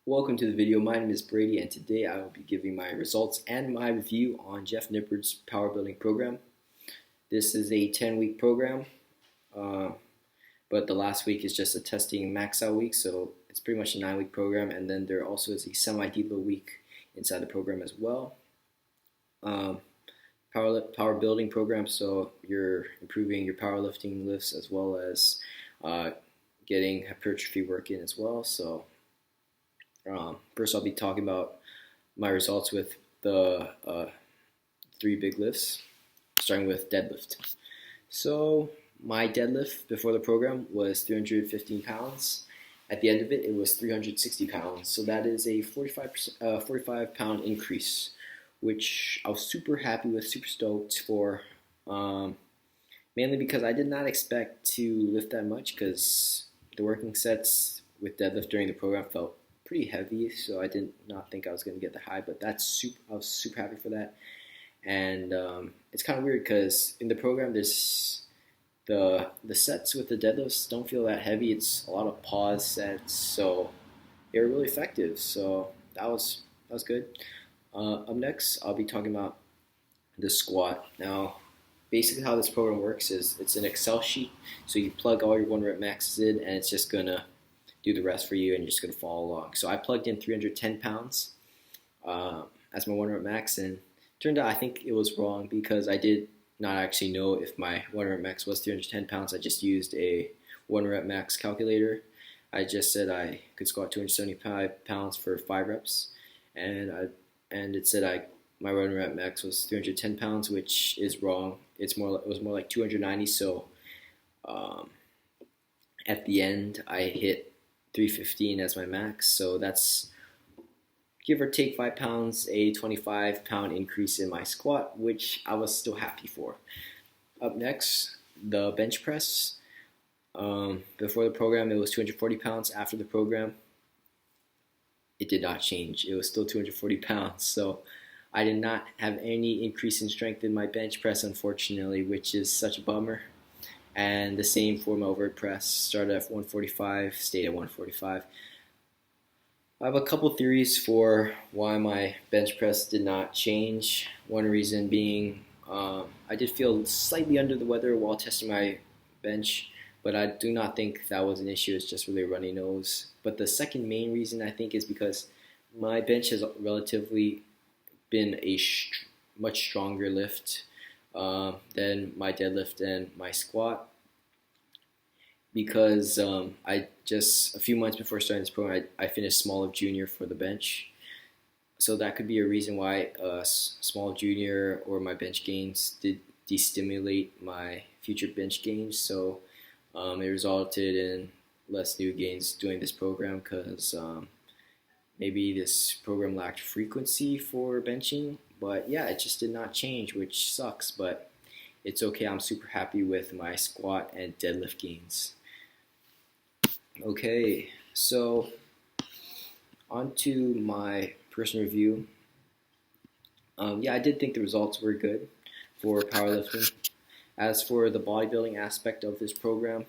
Welcome to the video. My name is Brady, and today I will be giving my results and my review on Jeff Nippard's Power Building program. This is a 10-week program, uh, but the last week is just a testing max out week, so it's pretty much a 9-week program, and then there also is a semi-depot week inside the program as well. Um, power building program, so you're improving your powerlifting lifts as well as uh, getting hypertrophy work in as well. So first, I'll be talking about my results with the 3 big lifts, starting with deadlift. So my deadlift before the program was 315 pounds. At the end of it, it was 360 pounds. So that is a 45 pound increase, which I was super happy with, super stoked for. Mainly because I did not expect to lift that much, because the working sets with deadlift during the program felt pretty heavy, so I did not think I was going to get the high, but I was super happy for that. And it's kind of weird because in the program, there's the sets with the deadlifts don't feel that heavy. It's a lot of pause sets, so they were really effective. So that was good. Up next, I'll be talking about the squat. Now, basically how this program works is it's an Excel sheet, so you plug all your 1 rep maxes in, and it's just gonna do the rest for you, and you're just gonna follow along. So I plugged in 310 pounds as my 1 rep max, and turned out I think it was wrong because I did not actually know if my 1 rep max was 310 pounds. I just used a 1 rep max calculator. I just said I could squat 275 pounds for 5 reps, and it said my 1 rep max was 310 pounds, which is wrong. It was more like 290. So at the end, I hit 315 as my max. So that's, give or take 5 pounds, a 25-pound increase in my squat, which I was still happy for. Up next, the bench press. Before the program, it was 240 pounds. After the program, it did not change. It was still 240 pounds. So I did not have any increase in strength in my bench press, unfortunately, which is such a bummer. And the same for my overhead press. Started at 145, stayed at 145. I have a couple theories for why my bench press did not change. One reason being I did feel slightly under the weather while testing my bench, but I do not think that was an issue. It's just really a runny nose. But the second main reason, I think, is because my bench has relatively been a much stronger lift than my deadlift and my squat, because I just a few months before starting this program, I finished small of junior for the bench. So that could be a reason why small junior or my bench gains did destimulate my future bench gains. So it resulted in less new gains doing this program, because maybe this program lacked frequency for benching. But yeah, it just did not change, which sucks, but it's okay. I'm super happy with my squat and deadlift gains. Okay, so on to my personal review. Yeah, I did think the results were good for powerlifting. As for the bodybuilding aspect of this program,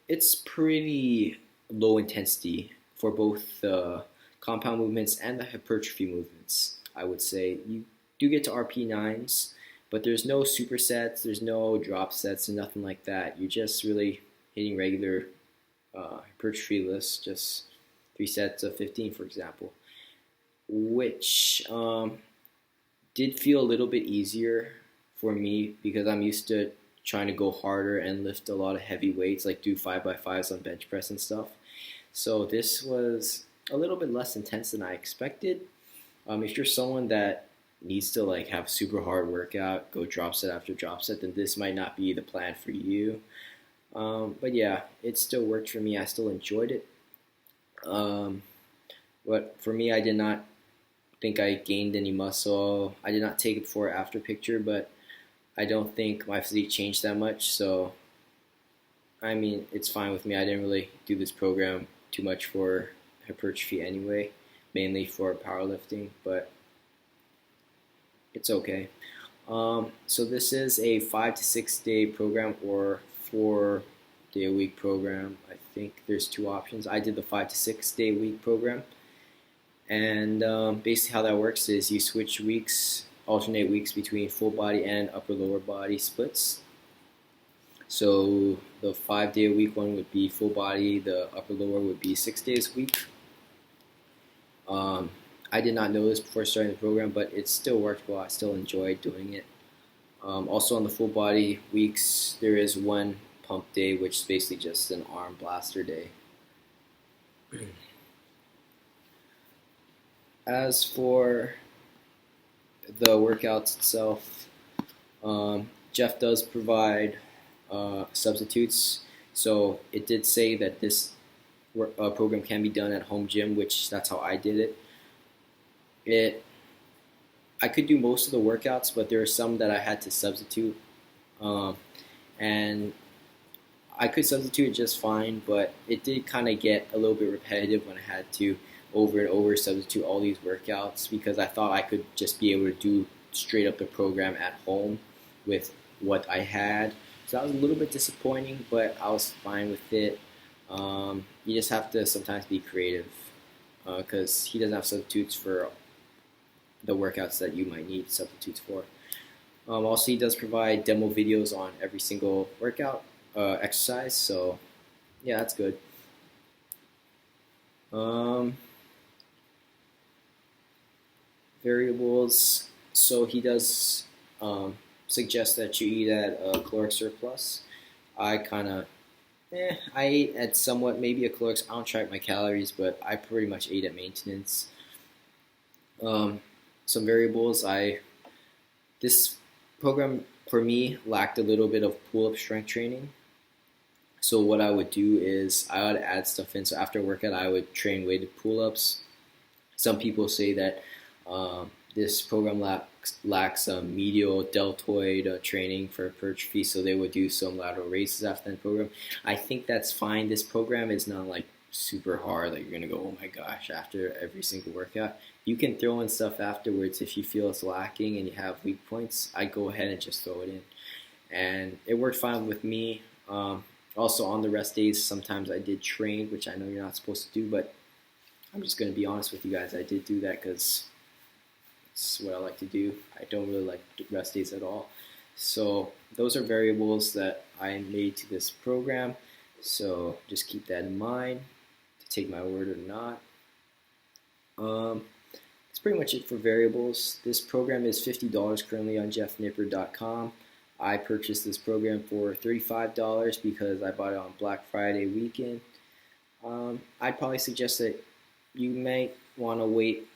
it's pretty low intensity for both the compound movements and the hypertrophy movements. I would say you do get to RP9s, but there's no supersets, there's no drop sets, and nothing like that. You're just really hitting regular hypertrophy lifts, just 3 sets of 15, for example, which did feel a little bit easier for me because I'm used to trying to go harder and lift a lot of heavy weights, like do 5x5s on bench press and stuff. So this was a little bit less intense than I expected. If you're someone that needs to like have a super hard workout, go drop set after drop set, then this might not be the plan for you. But yeah, it still worked for me. I still enjoyed it. But for me, I did not think I gained any muscle. I did not take a before or after picture, but I don't think my physique changed that much. So, I mean, it's fine with me. I didn't really do this program too much for hypertrophy anyway, mainly for powerlifting, but it's okay. So this is a 5 to 6 day program or 4 day a week program, I think there's two options. I did the 5 to 6 day week program, and basically how that works is you switch weeks, alternate weeks between full body and upper lower body splits. So the 5 day a week one would be full body, the upper lower would be 6 days a week. I did not know this before starting the program, but it still worked well. I still enjoyed doing it. Also on the full body weeks, there is one pump day, which is basically just an arm blaster day. As for the workouts itself, Jeff does provide substitutes. So it did say that this program can be done at home gym, which that's how I did it. I could do most of the workouts, but there are some that I had to substitute, and I could substitute just fine, but it did kind of get a little bit repetitive when I had to over and over substitute all these workouts, because I thought I could just be able to do straight up the program at home with what I had. So that was a little bit disappointing, but I was fine with it. You just have to sometimes be creative, because he doesn't have substitutes for the workouts that you might need substitutes for. Also, he does provide demo videos on every single workout exercise, so yeah, that's good. Variables. So he does suggest that you eat at a caloric surplus. I kind of, I ate at somewhat maybe a caloric. I don't track my calories, but I pretty much ate at maintenance. Some variables. This program for me lacked a little bit of pull-up strength training. So what I would do is I would add stuff in. So after a workout, I would train weighted pull-ups. Some people say that this program lacks medial deltoid training for hypertrophy, so they would do some lateral raises after that program. I think that's fine. This program is not like super hard, like you're gonna go, oh my gosh, after every single workout. You can throw in stuff afterwards if you feel it's lacking and you have weak points. I go ahead and just throw it in, and it worked fine with me. Also on the rest days, sometimes I did train, which I know you're not supposed to do, but I'm just gonna be honest with you guys. I did do that because it's what I like to do. I don't really like rest days at all. So those are variables that I made to this program. So just keep that in mind, to take my word or not. That's pretty much it for variables. This program is $50 currently on jeffnippard.com. I purchased this program for $35 because I bought it on Black Friday weekend. I'd probably suggest that you might want to wait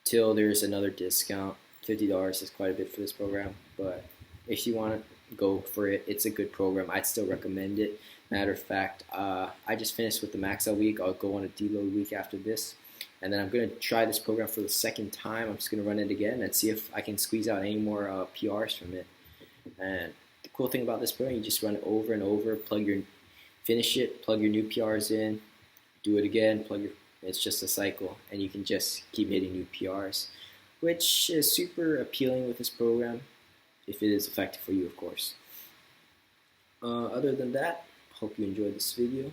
till there's another discount. $50 is quite a bit for this program, but if you want to go for it, it's a good program. I'd still recommend it. Matter of fact, I just finished with the max out week. I'll go on a deload week after this, and then I'm going to try this program for the second time. I'm just going to run it again and see if I can squeeze out any more PRs from it. And the cool thing about this program, you just run it over and over, finish it, plug your new PRs in, do it again, it's just a cycle, and you can just keep hitting new PRs, which is super appealing with this program, if it is effective for you, of course. Other than that, hope you enjoyed this video.